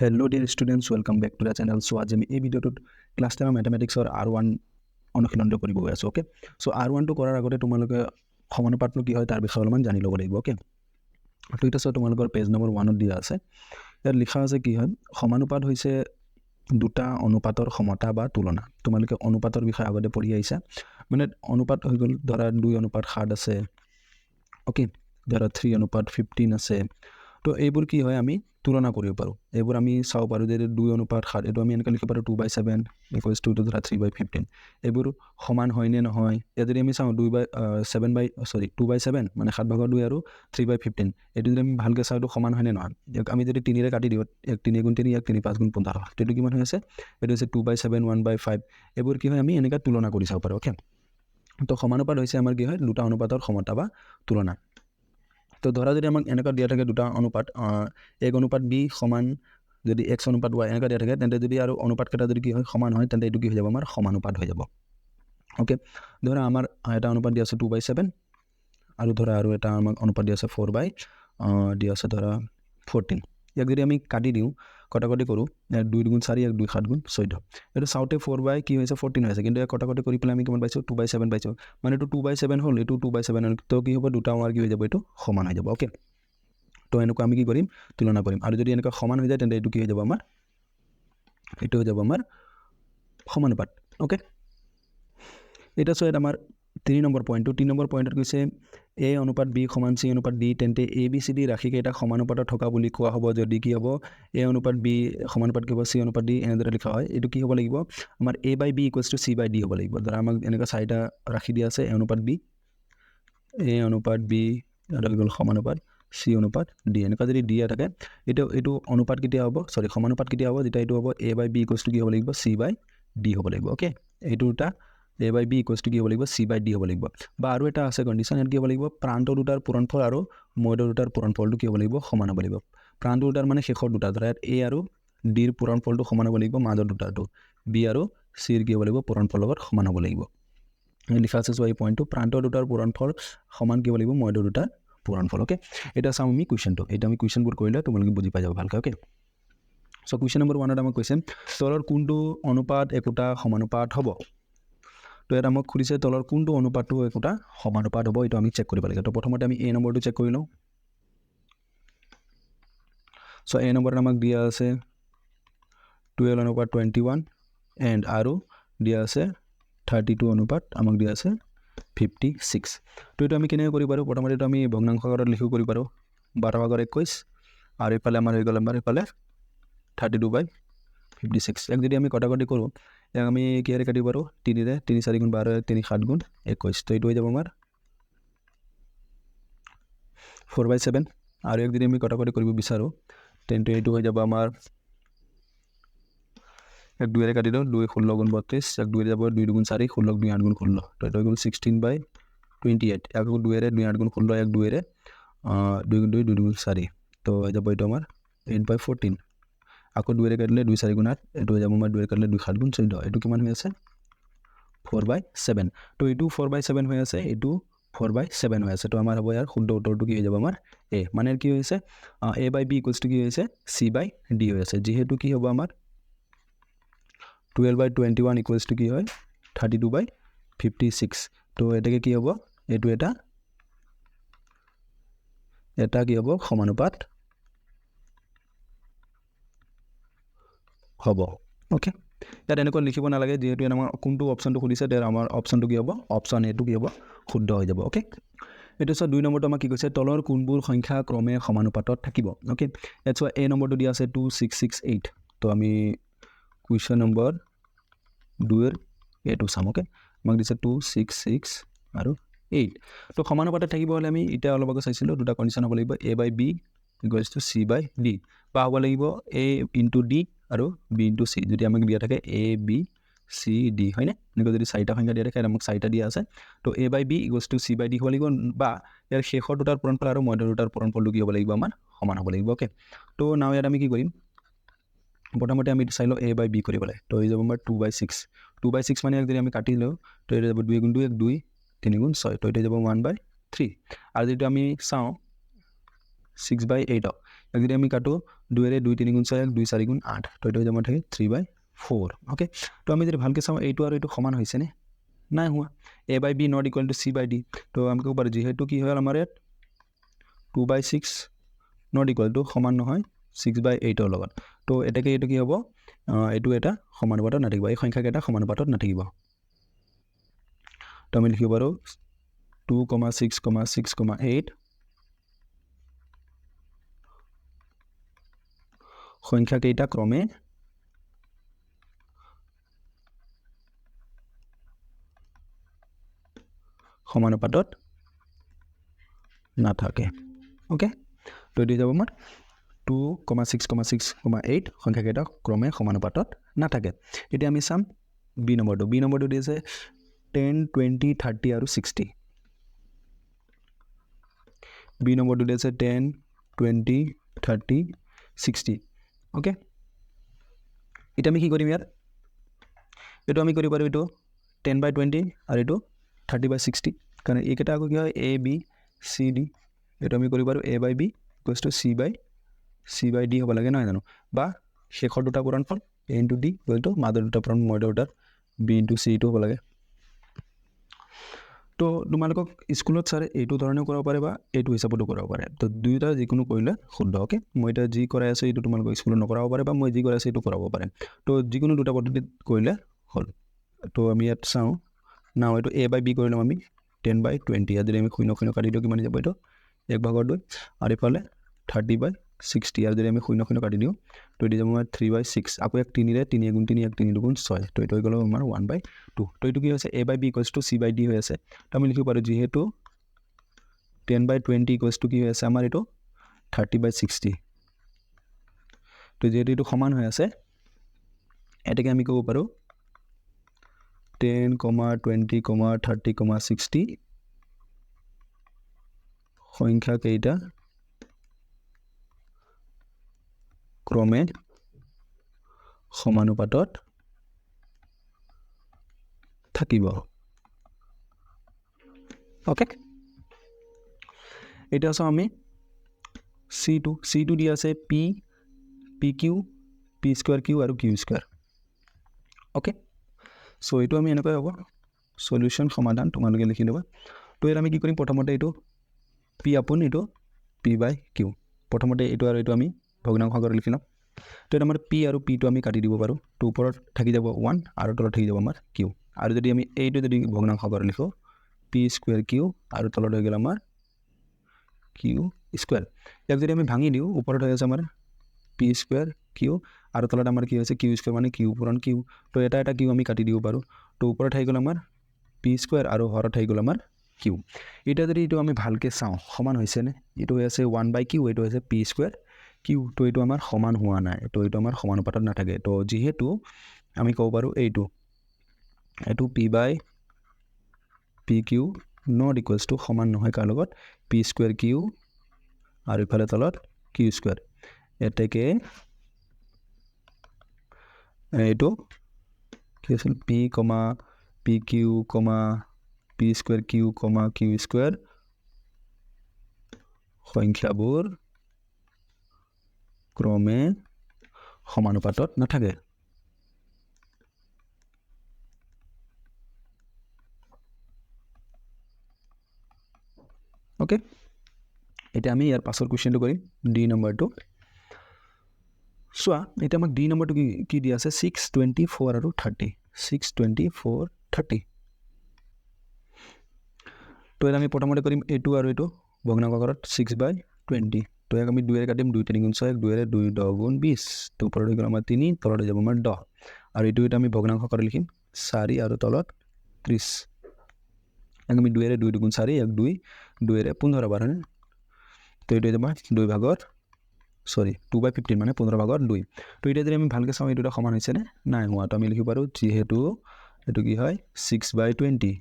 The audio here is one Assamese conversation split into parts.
Hello dear students, welcome back to the channel. So আজি আমি এই ভিডিওটোত ক্লাছ 10 ম্যাথমেটিক্সৰ R1 অনুশীলনটো কৰিব গৈ আছো। ওকে, সো R1 টো কৰাৰ আগতে তোমালোকে সমানুপাতটো কি হয় তাৰ বিষয়ে অলপমান জানি ল'ব লাগিব। ওকে, তো এটা সো তোমালোকৰ পেজ নম্বৰ 1 ত দিয়া আছে। ইয়াত লিখা আছে কি হয়, সমানুপাত হৈছে দুটা অনুপাতৰ সমতা বা তুলনা। তোমালোকে অনুপাতৰ বিষয়ে আগতে পঢ়ি আহিছা, মানে অনুপাত হৈ গ'ল ধৰা 2 অনুপাত 7 আছে। ওকে, ধৰা 3 অনুপাত 15 আছে। তো এইবোৰ কি হয় আমি তুলনা কৰিব পাৰোঁ। এইবোৰ আমি চাব পাৰোঁ যে 2 অনুপাত 7 এইটো আমি এনেকৈ লিখিব পাৰোঁ 2/7 ইকুৱেলছ টু ধৰা 3/15। এইবোৰ সমান হয় নে নহয়, ইয়াত যদি আমি চাওঁ 2/7 মানে 7/2 আৰু 3/15 এইটো যদি আমি ভালকৈ চাওঁ এইটো সমান হয় নে নহয়। আমি যদি 3ৰে কাটি দিওঁ, 3 × 3 3 5 × 15 এইটো কিমান হৈ আছে, এইটো হৈছে 2/7 1/5। এইবোৰ কি হয় আমি এনেকৈ তুলনা কৰি চাব পাৰোঁ। ওকে, তো সমানুপাত হৈছে আমাৰ কি হয় দুটা অনুপাতৰ সমতা বা তুলনা। তো ধৰা যদি আমাক এনেকুৱা দিয়া থাকে দুটা অনুপাত এক অনুপাত বি সমান যদি x অনুপাত y এনেকুৱা দিয়া থাকে, তেন্তে যদি আৰু অনুপাতকেইটা যদি কি হয় সমান হয়, তেন্তে এইটো কি হৈ যাব আমাৰ সমানুপাত হৈ যাব। ওকে, ধৰা আমাৰ এটা অনুপাত দিয়া আছে 2/7 আৰু ধৰা আৰু এটা আমাক অনুপাত দিয়া আছে 4/, দিয়া আছে ধৰা 14। ইয়াক যদি আমি কাটি দিওঁ, কটাকটি কৰোঁ, 2 × 4 2 7 × 14। এইটো চাওঁতে 4/, কি হৈছে 14 হৈছে, কিন্তু ইয়াক কটাকটি কৰি পেলাই আমি কিমান পাইছোঁ 2/7 পাইছোঁ। মানে এইটো 2/7 হ'ল, এইটো 2/7 হ'ল, তো কি হ'ব দুটা আমাৰ কি হৈ যাব এইটো সমান হৈ যাব। ওকে, তো এনেকুৱা আমি কি কৰিম তুলনা কৰিম, আৰু যদি এনেকুৱা সমান হৈ যায় তেন্তে এইটো কি হৈ যাব আমাৰ, এইটো হৈ যাব আমাৰ সমানুপাত। ওকে, এটা সো আমাৰ 3 নম্বৰ পইণ্টটো 3 নম্বৰ পইণ্টত কৈছে a অনুপাত b সমান c অনুপাত d, তেন্তে a b c d ৰাশিকেইটা সমানুপাতত থকা বুলি কোৱা হ'ব যদি কি হ'ব a অনুপাত b সমানুপাত কি হ'ব c অনুপাত d এনেদৰে লিখা হয়। এইটো কি হ'ব লাগিব আমাৰ a/b = c/d হ'ব লাগিব। ধৰা আমাক এনেকুৱা 4টা ৰাশি দিয়া আছে, a অনুপাত b আৰু হৈ গ'ল সমানুপাত c অনুপাত d। এনেকুৱা যদি দিয়া থাকে এইটো অনুপাত কেতিয়া হ'ব, সমানুপাত কেতিয়া হ'ব, যেতিয়া এইটো হ'ব a/b = কি হ'ব লাগিব c/d হ'ব লাগিব। ওকে, এইটো দুটা a/b = কি হ'ব লাগিব c/d হ'ব লাগিব। বা আৰু এটা আছে কণ্ডিশ্যন, ইয়াত কি হ'ব লাগিব প্ৰান্ত দুটাৰ পূৰণফল আৰু মধ্য দুটাৰ পূৰণফলটো কি হ'ব লাগিব সমান হ'ব লাগিব। প্ৰান্ত দুটাৰ মানে শেষৰ দুটা, ধৰা ইয়াত a আৰু d ৰ পূৰণফলটো সমান হ'ব লাগিব, মাজৰ দুটাটো b আৰু c ৰ কি হ'ব লাগিব পূৰণফলৰ লগত সমান হ'ব লাগিব। লিখা আছে এই পইণ্টটো প্ৰান্ত দুটাৰ পূৰণফল সমান কি হ'ব লাগিব মধ্য দুটাৰ পূৰণফল। ওকে, এটা চাওঁ আমি কুৱেশ্যনটো, এটা আমি কুৱেশ্যনবোৰ কৰিলে তোমালোকে বুজি পাই যাব ভালকৈ। ওকে, সো কুৱেশ্যন নম্বৰ 1ত আমাক কৈছে তলৰ কোনটো অনুপাত একোটা সমানুপাত হ'ব। তো ইয়াত আমাক সুধিছে তলৰ কোনটো অনুপাতটো একোটা সমানুপাত হ'ব, এইটো আমি চেক কৰিব লাগে। তো প্ৰথমতে আমি a নম্বৰটো চেক কৰি লওঁ। সো a নম্বৰত আমাক দিয়া আছে 12/21 এণ্ড আৰু দিয়া আছে 32 অনুপাত আমাক দিয়া আছে 56। তো এইটো আমি কেনেকৈ কৰিব পাৰোঁ, প্ৰথমতে এইটো আমি ভগ্নাংশ আকাৰত লিখিব কৰিব পাৰোঁ 12/21 আৰু এইফালে আমাৰ হৈ গ'ল আমাৰ এইফালে 32/56। ইয়াক যদি আমি কটাকটি কৰোঁ, ইয়াক আমি কিহেৰে কাটিব পাৰোঁ 3ৰে, 3 4 × 12 3 7 × 21। তো এইটো হৈ যাব আমাৰ 4/7। আৰু ইয়াক যদি আমি কটাকটি কৰিব বিচাৰোঁ তেন্তে এইটো হৈ যাব আমাৰ 2ৰে কাটি দিওঁ, 2 16 × 32, ইয়াক 2ৰে যাব 2 × 4 16 2 8 × 16। তো এইটো হৈ গ'ল 16/28। ইয়াক 2ৰে 2 8 × 16, ইয়াক 2ৰে 2 × 2 2 × 4, তো হৈ যাব এইটো আমাৰ 8/14। আকৌ 2ৰে কাটিলে 2 4 × 8, এইটো হৈ যাব আমাৰ 2ৰে কাটিলে 2 7 × 14। এইটো কিমান হৈ আছে 4/7। তো এইটো 4/7 হৈ আছে, এইটো 4/7 হৈ আছে। তো আমাৰ হ'ব ইয়াৰ শুদ্ধ উত্তৰটো কি হৈ যাব আমাৰ a, মানে কি হৈছে a/b = কি হৈছে c/d হৈ আছে। যিহেতু কি হ'ব আমাৰ 12/21 = কি হয় 32/56। তো এটাকে কি হ'ব, এইটো এটা কি হ'ব সমানুপাত হ'ব। ওকে, ইয়াত এনেকৈ লিখিব নালাগে, যিহেতু আমাৰ কোনটো অপশ্যনটো সুধিছে তাৰ আমাৰ অপশ্যনটো কি হ'ব অপশ্যন এটো কি হ'ব শুদ্ধ হৈ যাব। ওকে, এইটো চোৱা 2 নম্বৰটো আমাক কি কৈছে তলৰ কোনবোৰ সংখ্যা ক্ৰমে সমানুপাতত থাকিব। ওকে, ইয়াত চোৱা a নম্বৰটো দিয়া আছে 2 6 6 8। তো আমি কুৱেশ্যন নম্বৰ 2ৰ এইটো চাম। ওকে, আমাক দিছে 2 6 6 আৰু 8। তো সমানুপাতত থাকিব হ'লে আমি এতিয়া অলপ আগত চাইছিলোঁ দুটা কণ্ডিশ্যন হ'ব লাগিব a/b = c/d, বা হ'ব লাগিব a × d আৰু b × c। যদি আমাক দিয়া থাকে a b c d হয়নে, এনেকৈ যদি 4টা সংখ্যা দিয়া থাকে আমাক 4টা দিয়া আছে, তো a/b = c/d হ'ব লাগিব, বা ইয়াৰ শেষৰ দুটাৰ পূৰণফল আৰু মধ্য দুটাৰ পূৰণফলটো কি হ'ব লাগিব আমাৰ সমান হ'ব লাগিব। ওকে, তো নাও ইয়াত আমি কি কৰিম, প্ৰথমতে আমি চাই লওঁ a/b কৰিবলৈ। তো হৈ যাব আমাৰ 2/6। 2/6 মানে ইয়াক যদি আমি কাটি লওঁ, তো এইটো যাব 2 × 2 2 3 × 6, তো এইটো যাব 1/3। আৰু যদি আমি চাওঁ 6/8, ইয়াক যদি আমি কাটো 2 2 3 গুণ 6 2 4 গুণ 8 তো এইটো হৈ যাব থাকে 3/4 ওকে তো আমি যদি ভালকৈ চাওঁ এইটো আৰু এইটো সমান হৈছেনে নাই হোৱা a/b not equal to c/d তো আমি ক'ব পাৰোঁ যিহেতু কি হ'ল আমাৰ ইয়াত 2/6 নট ইকুৱেল টু সমান নহয় 6/8 লগত তো এটাকে এইটো কি হ'ব এইটো এটা সমানুপাতত নাথাকিব এই সংখ্যাকেইটা সমানুপাতত নাথাকিব তো আমি লিখিব পাৰোঁ 2,6,6,8 সংখ্যাকেইটা ক্ৰমে সমানুপাতত নাথাকে ওকে তো এইটো যাব আমাৰ 2,6,6,8 সংখ্যাকেইটা ক্ৰমে সমানুপাতত নাথাকে এতিয়া আমি চাম বি নম্বৰটো দি আছে 10 20 30 আৰু 60 বি নম্বৰটো দি আছে 10 20 30 60 ওকে এতিয়া আমি কি কৰিম ইয়াত এইটো আমি কৰিব পাৰোঁ এইটো 10/20 আৰু এইটো 30/60 কাৰণ এইকেইটা আকৌ কি হয় a b c d এইটো আমি কৰিব পাৰোঁ a/b ইকুৱেলছ টু c/d হ'ব লাগে নহয় জানো বা শেষৰ দুটা পূৰণফল a × d ইকুৱেল টু মাজৰ দুটা পূৰণ মধ্য দুটাৰ b × c টো হ'ব লাগে তো তোমালোকক স্কুলত ছাৰে এইটো ধৰণে কৰিব পাৰে বা এইটো হিচাপতো কৰাব পাৰে তো দুয়োটা যিকোনো কৰিলে শুদ্ধ ওকে মই এতিয়া যি কৰাই আছোঁ এইটো তোমালোকক স্কুলত নকৰাব পাৰে বা মই যি কৰাই আছোঁ এইটো কৰাব পাৰে তো যিকোনো দুটা পদ্ধতিত কৰিলে হ'ল তো আমি ইয়াত চাওঁ নাও এইটো a/b কৰি ল'ম আমি 10/20 ইয়াত যদি আমি 0 কাটি দিওঁ কিমান যাব এইটো 1/2 আৰু ইফালে 30/60 আৰু যদি আমি 0 কাটি দিওঁ তো এইটো যাব আমাৰ 3/6 আকৌ 1 3 3 গুণ 3 1 3 দুগুণ 6 তো এইটো হৈ গ'ল আমাৰ 1/2 তো এইটো কি হৈছে a/b ইকুৱেলছ টু c/d হৈ আছে তো আমি লিখিব পাৰোঁ যিহেতু 10/20 ইকুৱেলছ টু কি হৈ আছে আমাৰ এইটো 30/60 তো যিহেতু এইটো সমান হৈ আছে এটাকে আমি ক'ব পাৰোঁ 10, 20, 30, 60 সংখ্যা কেইটা ক্ৰমে সমানুপাতত থাকিব ওকে এতিয়া চাওঁ আমি c2 দি আছে pq p² q আৰু q² ওকে সো এইটো আমি এনেকৈ হ'ব সলিউশন সমাধান তোমালোকে লিখি ল'বা তো ইয়াত আমি কি কৰিম প্ৰথমতে এইটো p আপোন এইটো p/q প্ৰথমতে এইটো আৰু এইটো আমি ভগ্নাংশ কৰি লিখি ল'ম তো এটা আমাৰ p আৰু p টো আমি কাটি দিব পাৰোঁ তো ওপৰত থাকি যাব 1 আৰু তলত থাকি যাব আমাৰ q আৰু যদি আমি এইটো যদি ভগ্নাংশ কৰি লিখো p² q আৰু তলত হৈ গ'ল আমাৰ q² ইয়াক যদি আমি ভাঙি দিওঁ ওপৰত হৈ আছে আমাৰ p² q আৰু তলত আমাৰ কি হৈছে q² মানে q পূৰণ q তো এটা q আমি কাটি দিব পাৰোঁ তো ওপৰত হৈ গ'ল আমাৰ p² আৰু হৰত হৈ গ'ল আমাৰ q এটা যদি এইটো আমি ভালকৈ চাওঁ সমান হৈছেনে এইটো হৈ আছে 1/q এইটো হৈছে p² q তো এইটো আমাৰ সমান হোৱা নাই তো এইটো আমাৰ সমানুপাতত নাথাকে তো যিহেতু আমি ক'ব পাৰোঁ এইটো p/pq নট ইকুৱেলছ টু সমান নহয় কাৰ লগত p² q আৰু ইফালে তলত q² এতেকে এইটো কি আছিল p, pq, p² q, q² সংখ্যাবোৰ ক্ৰমে সমানুপাতত নাথাকে ওকে এতিয়া আমি ইয়াৰ পাছৰ কুৱেশ্যনটো কৰিম ডি নম্বৰটো চোৱা এতিয়া আমাক ডি নম্বৰটো কি দিয়া আছে 624 আৰু 30 624 30 তো ইয়াত আমি প্ৰথমতে কৰিম এইটো আৰু এইটো ভগ্নাংশ ঘৰত 6/20 তো ইয়াক আমি 2 কাটিম 2 3 গুণ 6 2 2 10 গুণ 20 তো ওপৰত হৈ গ'ল আমাৰ 3 তলত যাব আমাৰ 10 আৰু এইটো এটা আমি ভগ্নাংশ কৰি লিখিম 4 আৰু তলত 30 ইয়াক আমি 2 2 দুগুণ 4 1 2 2 15 বাৰ হয়নে তো এইটো আমাৰ 2/15 মানে 15/2 তো এতিয়া যদি আমি ভালকৈ চাওঁ এইটো সমান হৈছেনে নাই হোৱা তো আমি লিখিব পাৰোঁ যিহেতু এইটো কি হয় 6/20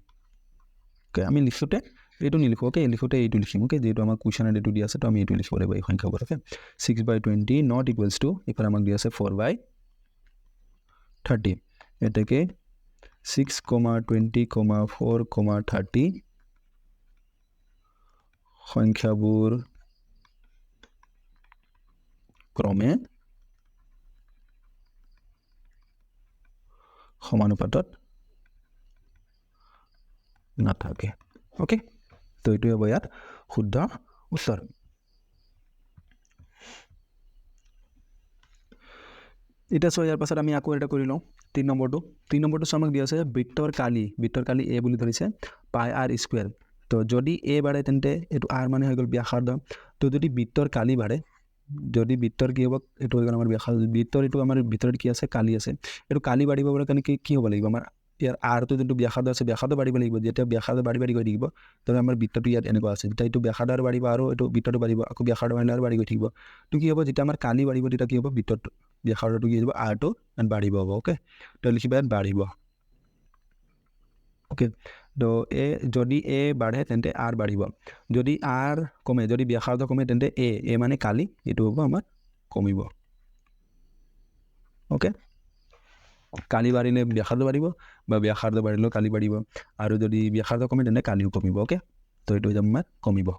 ওকে আমি লিখোঁতে এইটো নিলিখোঁ ওকে লিখোঁতে এইটো লিখিম ওকে যিহেতু আমাৰ কুৱেশ্যনত এইটো দি আছে তো আমি এইটো লিখিব লাগিব এই সংখ্যাবোৰ ওকে 6/20 নট ইকুৱেলছ টু এইফালে আমাক দি আছে 4/30 এতেকে 6,20, 4, 30 সংখ্যাবোৰ ক্ৰমে সমানুপাতত নাথাকে ওকে তো এইটোৱে হ'ব ইয়াত শুদ্ধ উত্তৰ এতিয়া সো ইয়াৰ পাছত আমি আকৌ এটা কৰি লওঁ 3 নম্বৰটো আমাক দিয়া আছে বৃত্তৰ কালি a বুলি ধৰিছে পাই r স্কয়াৰ তো যদি a বাঢ়ে তেন্তে এটো r মানে হৈ গ'ল ব্যাসাৰ্ধ তো যদি বৃত্তৰ কালি বাঢ়ে যদি বৃত্তৰ কি হ'ব এটো হৈ গ'ল আমাৰ ব্যাসাৰ্ধ বৃত্তৰ এটো আমাৰ ভিতৰত কি আছে কালি আছে এটো কালি বাঢ়িব পৰা কাৰণে কি হ'ব লাগিব আমাৰ ইয়াৰ r তো যোনটো ব্যাসাৰ্ধ আছে ব্যাসাৰ্ধ বাঢ়িব লাগিব যেতিয়া ব্যাসাৰ্ধ বাঢ়ি গৈ থাকিব তবে আমাৰ বৃত্তটো ইয়াত এনেকুৱা আছে যেতিয়া এটো ব্যাসাৰ্ধ আৰু বাঢ়িব আৰু এটো বৃত্তটো বাঢ়িব আকৌ ব্যাসাৰ্ধ বাঢ়িলে আৰু বাঢ়ি গৈ থাকিব তো কি হ'ব যেতিয়া আমাৰ কালি বাঢ়িব তেতিয়া কি হ'ব বৃত্তটো ব্যাসাৰ্ধটো কি হ'ব r টো বাঢ়িব হ'ব ওকে তো লিখিবা বাঢ়িব ওকে তো যদি a বাঢ়ে তেন্তে r বাঢ়িব যদি r কমে যদি ব্যাসাৰ্ধ কমে তেন্তে a মানে কালি এটো হ'ব আমাৰ কমিব ওকে কালি বাঢ়িলে ব্যাসাৰ্ধ বাঢ়িব বা ব্যাসাৰ্ধ বাঢ়িলে কালি বাঢ়িব আৰু যদি ব্যাসাৰ্ধ কমে তেন্তে কালিও কমিব ওকে তো এটো আমাৰ কমিব